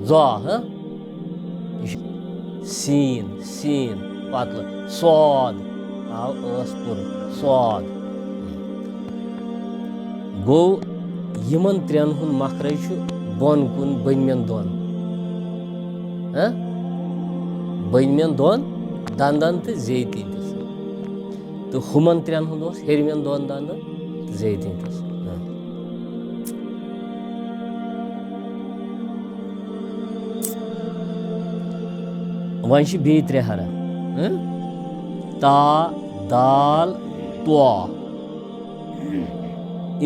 زا سین سین پتلہٕ صاد آو ٲس پوٚر صاد گوٚو یِمن ترٛٮ۪ن ہُنٛد مخرج چھُ بۄن کُن بٔنمٮ۪ن دۄن بٔنمٮ۪ن دۄن دنٛدن تہٕ زیٚیہِ تِتِس تہٕ ہُمن ترٛٮ۪ن ہُنٛد اوس ہیٚرمٮ۪ن دۄن دنٛدن زیٚیہِ تِتِس وۄنۍ چھِ بیٚیہِ 3 حرف تا دال طا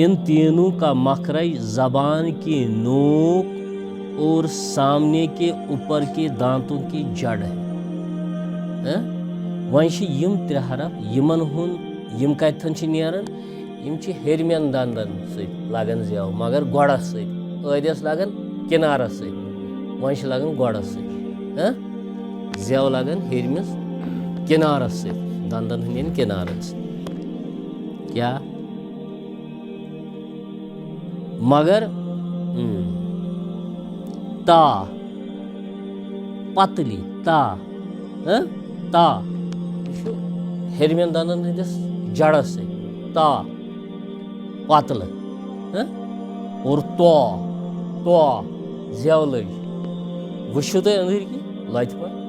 ان تینوں کا مخرج زبان کی نوک اور سامنے کے اوپر کے دانتوں کی جڑ ہے وۄنۍ چھِ یِم 3 حرف یِمن ہُنٛد یِم کتٮ۪ن چھِ نیران یِم چھِ ہیٚرمٮ۪ن دنٛدن سۭتۍ لگان زٮ۪و مگر گۄڈس سۭتۍ ٲدِس لگان کِنارس سۭتۍ وۄنۍ چھِ لگان گۄڈس سۭتۍ زٮ۪و لگان ہیٚرمِس کِنارس سۭتۍ دنٛدن ہٕنٛدٮ۪ن کِنارن سۭتۍ کیٛاہ مگر تا پتلی تا تا یہِ چھُ ہیٚرمٮ۪ن دنٛدن ہٕنٛدِس جڑس سۭتۍ تا پتلہٕ اور طا زٮ۪و لٔج وٕچھِو تُہۍ أنٛدٕرۍ کِنۍ لتہِ پٲٹھۍ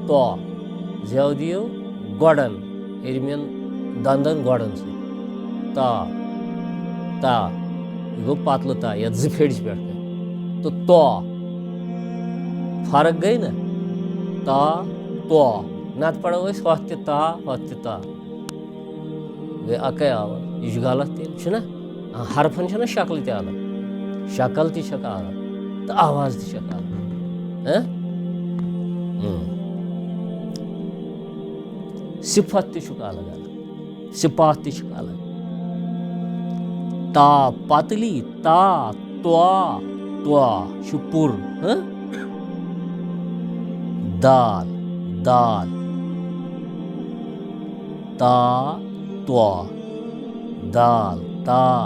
تا زٮ۪و دِیِو گۄڈن ہیٚرمٮ۪ن دنٛدن گۄڈن سۭتۍ تا یہِ گوٚو پتلہٕ تا یتھ 2 پھیٚرِ چھِ پٮ۪ٹھٕ کَنۍ تہٕ طا فرق گٔے نا تا نتہٕ پرو أسۍ ہۄتھ تہِ تا گٔے اکے آواز یہِ چھُ غلط تیٚلہِ چھُنہ حرفن چھنہ شکلہِ تہِ الگ شکل تہِ چھکھ الگ تہٕ آواز تہِ چھکھ الگ صفت تہِ چھُکھ الگ صفات تہِ چھِکھ الگ تا پتلی تا چھُ پُر دال تا دال دال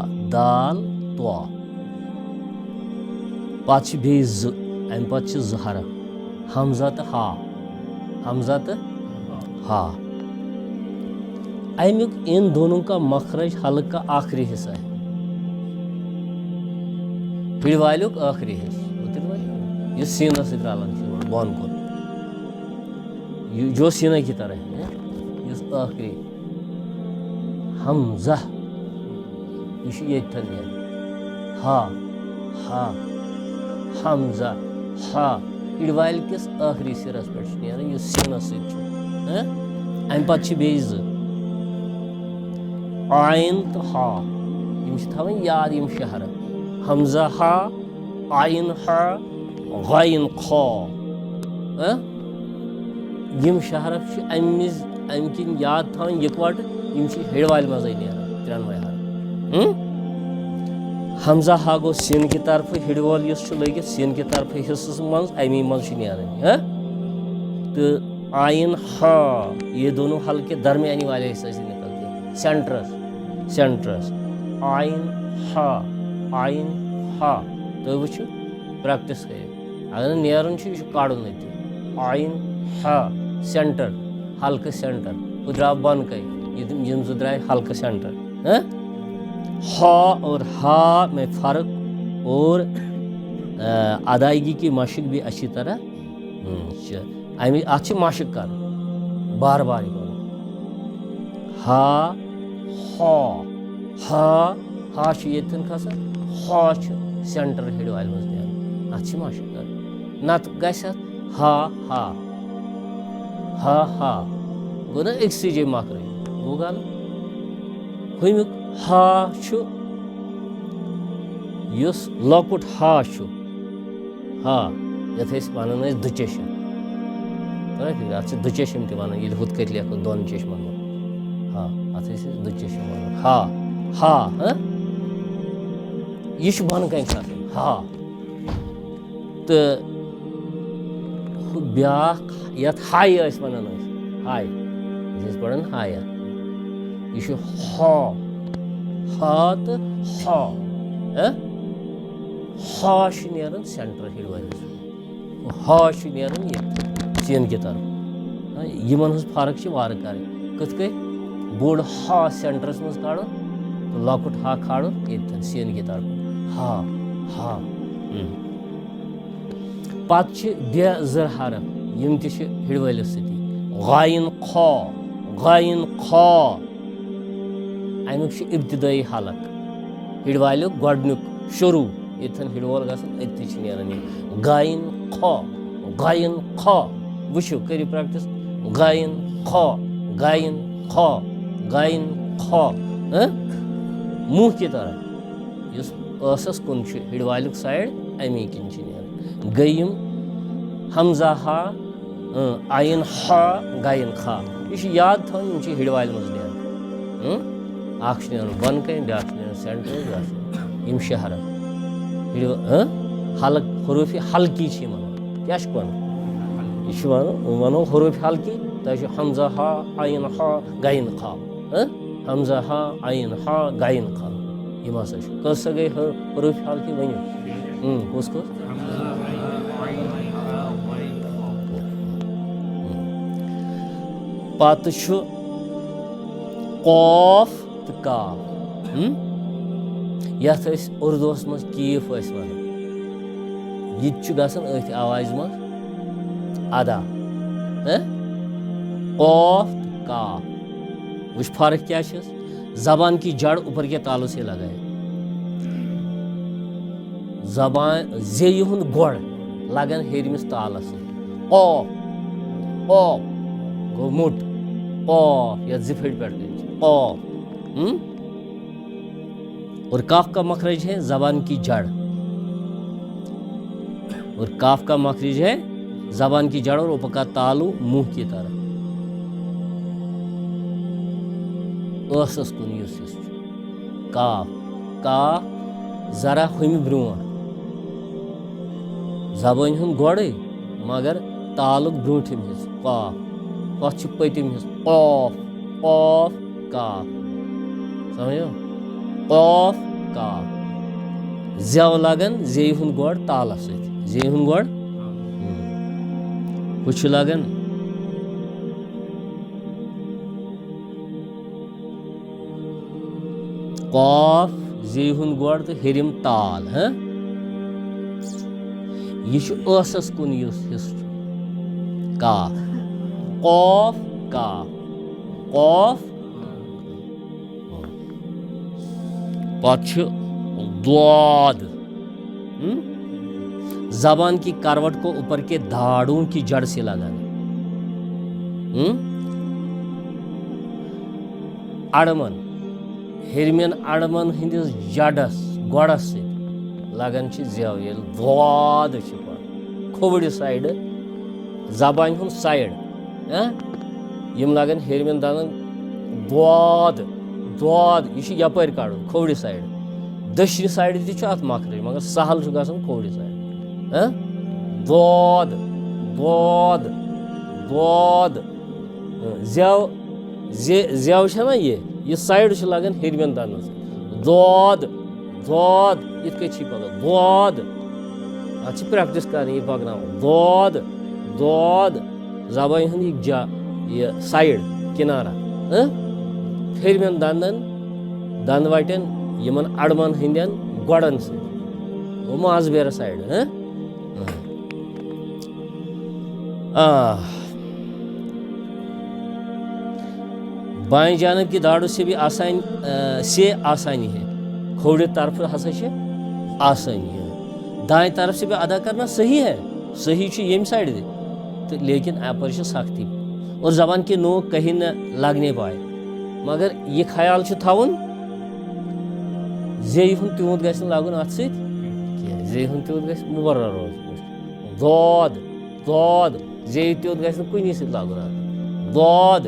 پتہٕ چھِ بیٚیہِ 2 امہِ پتہٕ چھِ 2 حرف حمزہ تہٕ ہا امیُک ان دونوں کا مخرج حلق کا آخری حصہ ہے ہِڑ والیُک ٲخری حصہٕ یُس سیٖنس سۭتۍ رلان چھُ بۄن کُن جو سیٖنہ کی طرح یُس ٲخری حمزہ یہِ چھُ ییٚتھٮ۪ن نیران ہا حمزہ ہا ہِڑ والہِ کِس ٲخری سِرس پٮ۪ٹھ چھُ نیران یُس سیٖنس سۭتۍ چھُ امہِ پتہٕ چھِ بیٚیہِ 2 عین تہٕ ہا یِم چھِ تھاوٕنۍ یاد یِم 6 حرف حمزہ ہا عین ہا غین خا یِم 6 حرف چھِ امہِ کِنۍ یاد تھاوٕنۍ یِکوٹہٕ یِم چھِ ہِڑ والہِ منٛزٕے نیران 3 حرف حمزہ ہا گوٚو سیٖنہٕ کہِ طرفہٕ ہِڑ وول یُس چھُ لٔگِتھ سیٖنہٕ کہِ طرفہٕ حصس منٛز امی منٛز چھُ نیران تہٕ عین ہا یہ دونوں حلق کے درمیانی والے حصے سے نکلتے ہیں سینٹرس عین ہا تُہۍ وٕچھِو پریکٹس کٔرِو اگر نہٕ نیرُن چھُ یہِ چھُ کڑُن أتی عین ہا سینٹر حلقہٕ سینٹر ہُہ درٛاو بۄنہٕ کَنۍ یِم 2 درٛاے حلقہٕ سینٹر ہا اور ہا میں فرق اور ادائیگی کی مشق بھی اچھی طرح اتھ چھِ مشق کرٕنۍ بار بار یہِ پَرُن ہا چھُ ییٚتھٮ۪ن کھسان ہا چھُ سینٹر ہِڑ والہِ منٛز نیران اتھ چھِ مشق کرٕنۍ نتہٕ گژھِ اتھ ہا گوٚو نا أکسٕے جایہِ مخرج گوٚو غلط ہُمیُک ہا چھُ یُس لۄکُٹ ہا چھُ یتھ أسۍ ونان ٲسۍ دُچشم اتھ چھِ دُچشم تہِ ونان ییٚلہِ ہُتھ کٔنۍ لیکھو 2 چشمن منٛز اتھ ٲسۍ أسۍ دُچشم ونان ہا یہِ چھُ بۄنہٕ کَنۍ کھسان تہٕ ہُہ بیٛاکھ یتھ ہاے ٲسۍ ونان ٲسۍ ہاے یہِ چھِ أسۍ پران ہایا یہِ چھُ ہا تہٕ ہا نیران سینٹر ہڈوالس ہا نیران یہ سین کی طرف یمن ہز فرق وار کریں کت کئی بوڑ ہا سینٹرس مز کڑ تو لکٹ ہا کھاڑ یہ سین کی طرف ہا ہا پتہ بے زر حرف یم تہ ہڈوالس ستی غائن خا غائن خا امیک ابتدائی حلق ہڈوالک گۄڈنیُک شروع یتن ہڈوول گژھان اتھی نیران یہ غائن خا غائن خا وچھو کٔرِو پریکٹس غائن خا غائن خا غائن خا منہ کی طرح اس ٲسس کُن چھُ ہڈوالک سایڈ امی کن نیران گٔیِم حمزہ ہا عین ہا غائن خا یہ یاد تھاوُن یم چھِ ہڈوالہِ منٛز نیران اکھ چھُ نیران بۄنہٕ کَنہِ بیٛاکھ چھُ نیران سینٹر بیٛاکھ یم شےٚ حرف حلق حروفِ حلقی چھِ یِمن کیٛاہ چھُکھ وَنان یہ ونو حروف حلقی تہ حمزہ ہا عین ہا غائن خا حمزہ ہا عین ہا غائن خا یم ہسا کس گئی حروف حلقی ؤنِو کس کس پتہ چھُ قاف تہٕ کاف یتھ أسۍ اردوس منٛز کیف ٲسۍ ونان یہ چھُ گژھان أتھۍ آوازِ منٛز ادا قاف کاف وچ فرق کیا چھس زبان کی جڑ اوپر کے تالوں سے لگائے زبان زی ہند گوڑ لگان ہیرمس تالس قاف قاف گو موٹ قاف یا زفٹ پہ قاف اور کاف کا مخرج ہے زبان کی جڑ اور کاف کا مخرج ہے زبان کی جڑ اور اوپر کا تالو منہ کی طرح ٲسس کُن یُس یُس چھُ کاف کاف ذرا ہُمہِ برونٛٹھ زبٲنۍ ہُنٛد گۄڈٕے مگر تالُک برٛوٗنٛٹھِم حِصہٕ قاف ہۄتھ چھُ پٔتِم حِصہٕ قاف قاف کاف سمجھو قاف کاف زٮ۪و لگان زیٚیہِ ہُنٛد گۄڈٕ تالس سۭتۍ زیٚیہِ ہُنٛد گۄڈٕ ہُہ چھُ لگان قاف زی ہُنٛد گۄڈٕ تہٕ ہیٚرِم تال یہِ چھُ ٲسس کُن یُس حِصہٕ چھُ کاف قاف کاف قاف پتہٕ چھُ ضاد زبان کی کروٹ کو اوپر کے دھاڑوں کی جڑ سے لگانا اڑمن ہیرمین اڑمن ہندس جڑس گوڑس ست لگان زیو یل ضاد کھوڑ سائڈ زبان ہند سائڈ یم لگان ہیرمین دندن ضاد ضاد یہ یپر کڑن کھوڑ سائڈ دشنہِ سائڈ تہِ چھُ اتھ مخرج مگر سہل چھُ گژھان کھوڑ سائڈ ضاد ضاد ضاد زیو زیو چھےٚ نا یہ سائڈ چھُ لگان ہیرمین دندس ضاد ضاد یِتھ کٔنۍ چھی پگان ضاد اتھ چھِ پریکٹس کرٕنۍ یہِ پکناوُن ضاد ضاد زبانہِ ہُنٛد یہِ سایڈ کنارہ ہیرمین دندن دند وٹین یمن اڑمن ہندین گوڑن سۭتۍ ماز بیرا سائڈ بائیں جانب کی داڑوں سے بھی آسانی ہے کھوڑے طرف ہسا آسانی ہے دائیں طرف سے بھی ادا کرنا صحیح ہے صحیح چھُ ییٚمہِ سائڈ تو لیکن اپر چھِ سختی اور زبان کی نوک کہیں نہ لگنے پائے مگر یہ خیال چھُ تھاوُن زیٚیہِ ہُنٛد تیوٗت گژھِ نہٕ لگُن اتھ سۭتۍ کینٛہہ زیٚیہِ ہُنٛد تیوٗت گژھِ مُبرر روزُن ضاد ضاد زیٚیہِ تیوٗت گژھِ نہٕ کُنی سۭتۍ لگُن اتھ ضاد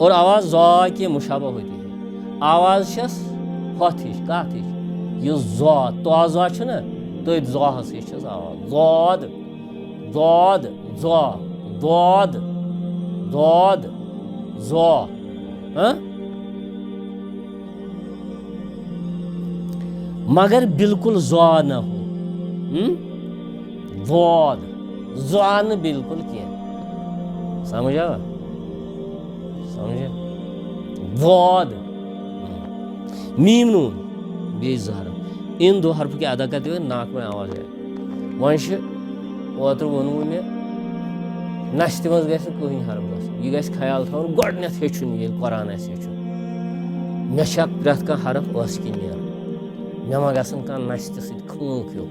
اور آواز زا کے مشابہ ہوتی ہے آواز چھس ہۄتھ ہِش کتھ ہِش یُس زا توازا چھُ نا تٔتھۍ زاہس ہِش چھس آواز ضاد ضاد زا ضاد ضاد زا مگر بالکل زوا نہ ہو واد زوا نہ بالکل کیا سمجھ آ سمجھا واد میم نون بیٚیہِ زٕ حرف ان دو حرف کی ادا کرتے ہوئے ناک میں آواز ہے وۄنۍ چھِ اوترٕ ووٚنوٕ مےٚ نستہِ منٛز گژھِ نہٕ کٕہٕنۍ حرف گژھُن یہِ گژھِ خیال تھاوُن گۄڈنٮ۪تھ ہیٚچھُن ییٚلہِ قۄران آسہِ ہیٚچھُن مےٚ چھا پرٛٮ۪تھ کانٛہہ حرف ٲسہٕ کِنۍ نیران مےٚ ما گژھن کانٛہہ نستہِ سۭتۍ کھۭنٛکھ ہیوٗ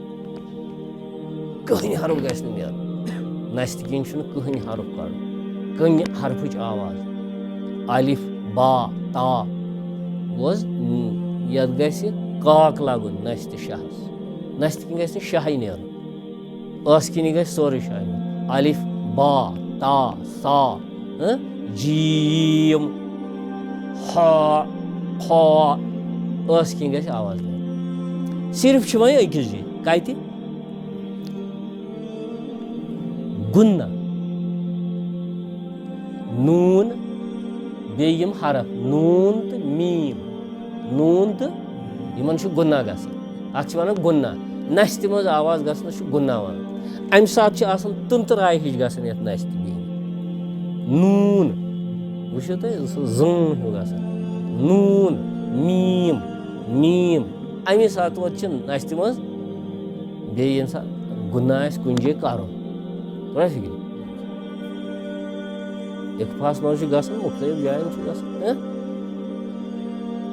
کٕہٕنۍ حرف گژھِ نہٕ نیرُن نستہِ کِنۍ چھُنہٕ کٕہٕنۍ حرف کڑُن کُنہِ حرفٕچ آواز الف با تا بوز یتھ گژھِ کاک لگُن نستہِ شاہس نستہِ کِنۍ گژھِ نہٕ شاہٕے نیرُن ٲسہٕ کِنی گژھِ سورُے شاہ نیرُن الف با تا سا جیم ہا خا ٲسہٕ کِنۍ گژھِ آواز نیرُن صرف چھِ وۄنۍ أکِس جایہِ کتہِ گُنہ نوٗن بیٚیہِ یِم حرف نوٗن تہٕ میٖم نوٗن تہٕ یِمن چھُ گُنہ گژھان اتھ چھِ ونان گُنہ نستہِ منٛز آواز گژھنس چھُ گُنہ ونان امہِ ساتہٕ چھِ آسان تٕنٛتٕرایہِ ہِش گژھان یتھ نستہِ بیٚیہِ نوٗن وٕچھِو تُہۍ سُہ زٲن ہیوٗ گژھان نوٗن میٖم میٖم امے ساتہٕ ووت چھِ نستہِ منٛز بیٚیہِ ییٚمہِ ساتہٕ گُنہ آسہِ کُنہِ جایہِ کرُن توٚرا فِکرِ اِقفاہس منٛز چھُ گژھان مُختٔلِف جاین چھُ گژھان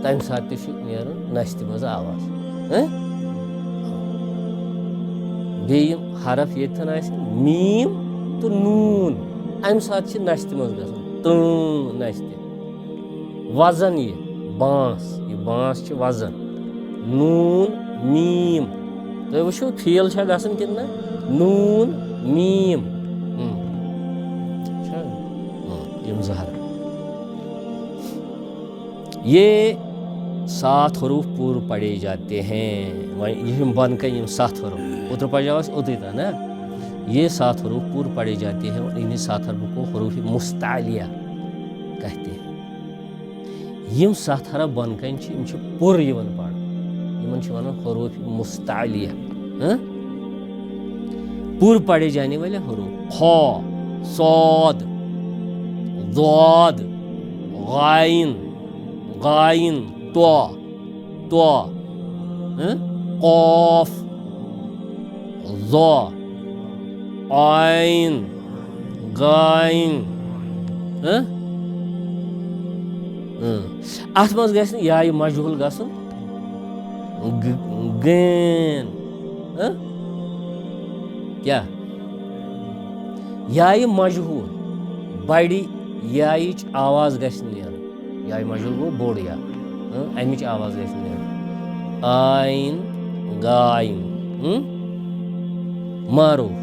تمہِ ساتہٕ تہِ چھُ نیران نستہِ منٛز آواز بیٚیہِ یِم حرف ییٚتٮ۪ن آسن میٖم تہٕ نوٗن امہِ ساتہٕ چھِ نستہِ منٛز گژھان نستہِ وزن یہِ بانٛس چھِ وزن نوٗن میٖم تُہۍ وٕچھِو فیٖل چھا گژھان کِنہٕ نہ نوٗن میٖم یِم زٕ حرف یہ 7 حروف پوٗرٕ پڑے جاتے ہیں وۄنۍ یِم بۄنہٕ کَنہِ یِم 7 حروف اوترٕ پرجاو اَسہِ اوٚتُے تام نا یہ 7 حروف پوٗرٕ پڑے جاتے ہیں اور انہیں 7 حروف کو حروف مستعلیہ کہتے ہیں یِم 7 حرف بۄنہٕ کَنہِ چھِ یِم چھِ پوٗرٕ یِوان پرنہٕ یِمن چھِ ونان حروف مستعلیہ پوٗرٕ پڑے جانے والے حروف خ صاد ضاد غائن غائن طا قاف ظا عین غائن اتھ منٛز گژھِ نہٕ یایہِ مجہوٗل گژھُن غین کیٛاہ یایہِ مجہوٗل بڑِ یایِچ آواز گژھِ نہٕ نیرٕنۍ یایہِ مجہوٗل گوٚو بوٚڑ یا امِچ آواز گژھِ نہٕ نیرٕنۍ آیِن غایِن معروف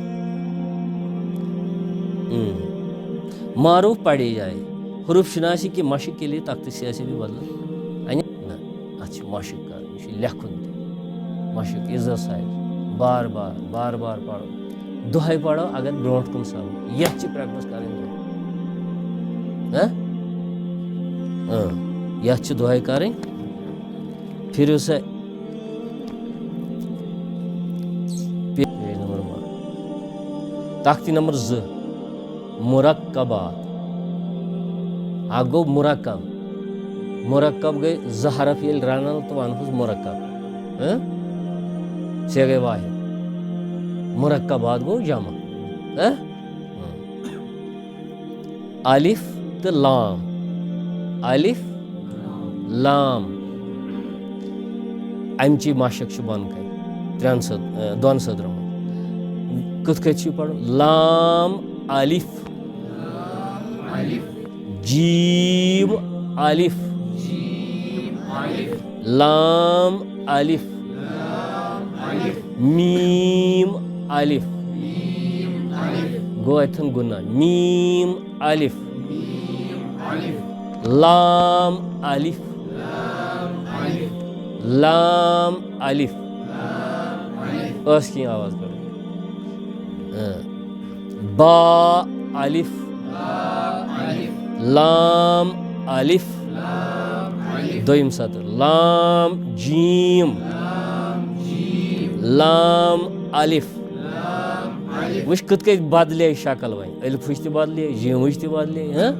معروف پڑے جائے حروف شناسی کی مشق کے لیے تخت سیاسی بھی بدل نہ اتھ چھِ مشق کرٕنۍ یہِ چھُ لیکھُن تہِ مشق ایٚگزرسایز بار بار پرو دۄہے پرو اگر برونٛٹھ کُن سمجھ یتھ چھِ پریکٹس کرٕنۍ یتھ چھِ دۄہے کرٕنۍ پھِرِو سا تختی نمبر 2 مرکبات اکھ گوٚو مرکب گٔے 2 حرف ییٚلہِ رنان تہٕ ونہوس مرکب سے گٔے واحد مرکبات گوٚو جمع الف تہٕ لام الف لام امچی مشق چھِ بۄنہٕ کَنہِ 2 سطرن منٛز کِتھ کٔنۍ چھُ پرُن لام الف جیم الف لام الف میم الف گوٚو اَتٮ۪ن گُنہ میم الف لام الف لام الف ٲسہٕ کِنۍ آواز کَرٕنۍ با الف لام الف دوٚیِم سطر لام جیم لام الف وش کت کت بدلے شکل ون الفچ تہ بدلے جیمچ تہ بدلے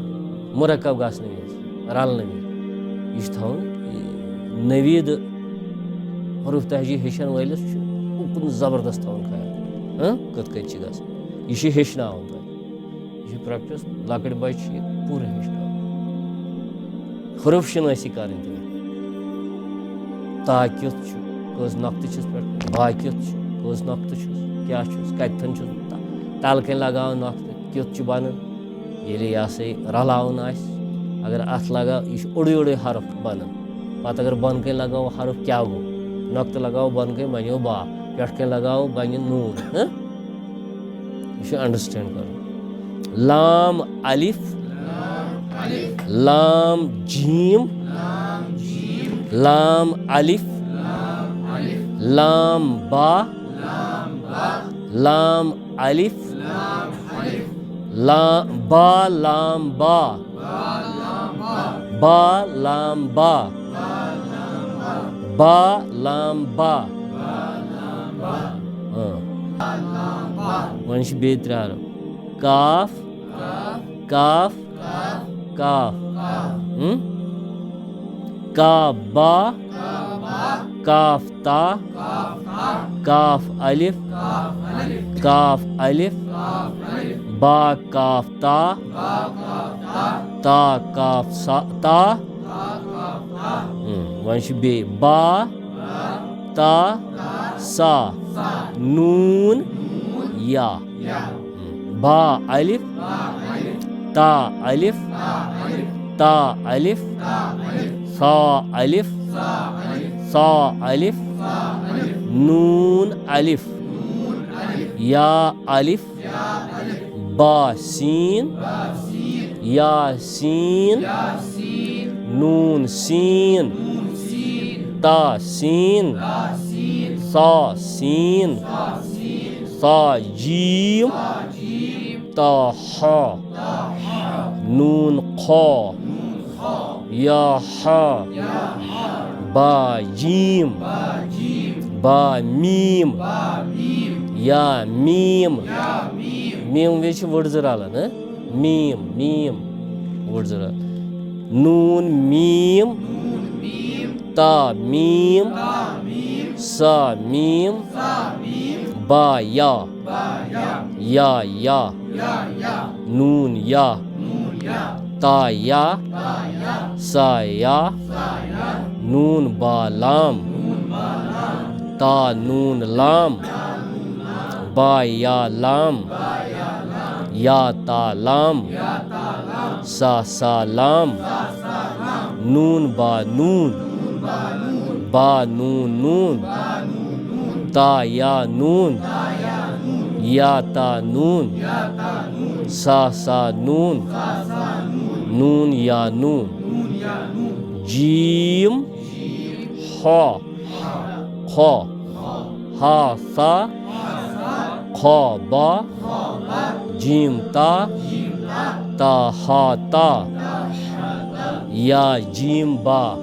مرکب گھنہ وز رلنہ وز یہ تھاؤن نوید حروف تہجی ہیچھن ولس اکن زبردست تھاؤن خیال کت کت گھن یہ ہیچھناون تہ یہ پریکٹس لکٹ بچہ یہ پورٕ ہیچھناون حروف شناسی کریں تمہیں تا کیُتھ چھُ کٔژ نۄقطہٕ چھِس پٮ۪ٹھ با کیُتھ چھُ کٔژ نۄقطہٕ چھُس کیٛاہ چھُس کتٮ۪ن چھُس تلہٕ کَنۍ لگاوان نۄقطہٕ کیُتھ چھُ بنان ییٚلہِ یہِ ہسا یہِ رلاوُن آسہِ اگر اتھ لگاو یہِ چھُ اوٚڑُے اوٚڑُے حرف بنان پتہٕ اگر بۄنہٕ کَنۍ لگاوو حرف کیٛاہ گوٚو نۄقطہٕ لگاوو بۄنہٕ کَنۍ بنیو با پٮ۪ٹھٕ کَنۍ لگاوو بنہِ نوٗن یہِ چھُ انڈرسٹینڈ کرُن لام الف لام جیم لام الف لام با لام الف لام با لام با با لام با با لام با ون چھ بیٚیہِ ترٛےٚ حرف کاف کاف کاف کا با کاف تا کاف الف کاف الف با کاف تا تا کاف سا تا ون چھ بیٚیہِ با تا سا نون یا با الف تا الف تا الف سا الف سا الف نون الف یا الف با سین یا سین نون سین تا سین سا سین سا جیم تا حا نون خا یا حا با جیم با میم یا میم میم وز وڑزٕ رلان میم میم وڑزٕ رلان نون میم تا میم سا میم با یا یا نون یا تا یا سا یا نون با لام تا نون لام با یا لام یا تا لام سا لام نون با نون با نون نون تا یا نون یا تا نون سا نون نون یا نون جیم خا خا ہا سا خا با جیم تا تا ہا تا یا جیم با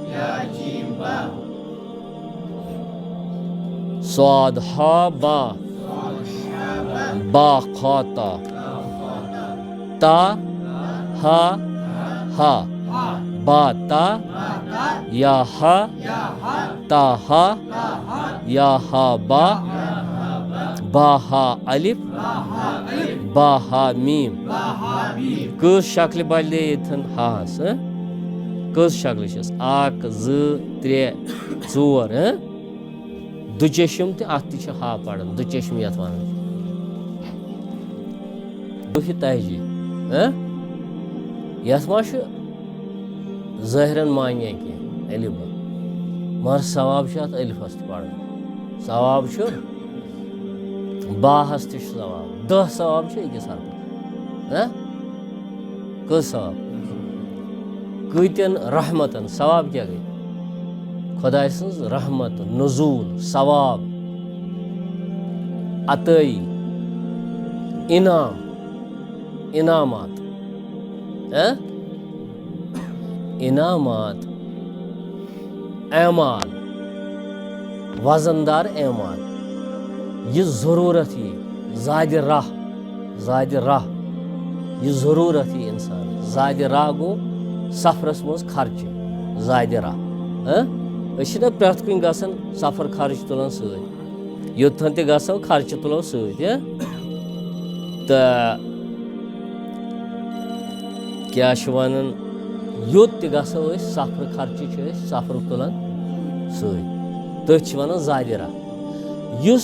صاد ہا با با خاتا تا ہا ہا با تا یا ہا تا ہا یا ہا با با ہا الف با ہا میم کس شکل بدلے یتن ہاس کس شکل چھس اک زٕ ترٛےٚ ژور دُچشم تہِ اتھ تہِ چھِ ہا پران دُچشم یتھ ونان حروف تہجی یتھ ما چھُ ظٲہرن معنی کینٛہہ الف با مگر ثواب چھُ اتھ الفس تہِ پران ثواب چھُ باہس تہِ چھُ ثواب 10 ثواب چھُ أکِس حرفس کٔژ ثواب کۭتٮ۪ن رحمتن ثواب کیٛاہ گٔے خۄداے سٕنٛز رحمت نزوٗل ثواب عطٲیی انعام انعامات انعامات اعمال وزندار اعمال یہ ضروٗرت یی زادِ راہ یہ ضروٗرت یی اِنسان زادِ راہ گوٚو سفرس منٛز خرچہِ زادِ راہ أسۍ چھِنہ پرٛٮ۪تھ کُنہِ گژھان سفر خرچہِ تُلان سۭتۍ یوٚتتھن تہِ گژھو خرچہِ تُلو سۭتۍ تہٕ کیٛاہ چھِ وَنان یوٚت تہِ گژھو أسۍ سفرٕ خرچہِ چھِ أسۍ سفرُک تُلان سۭتۍ تٔتھۍ چھِ وَنان زادِ راہ یُس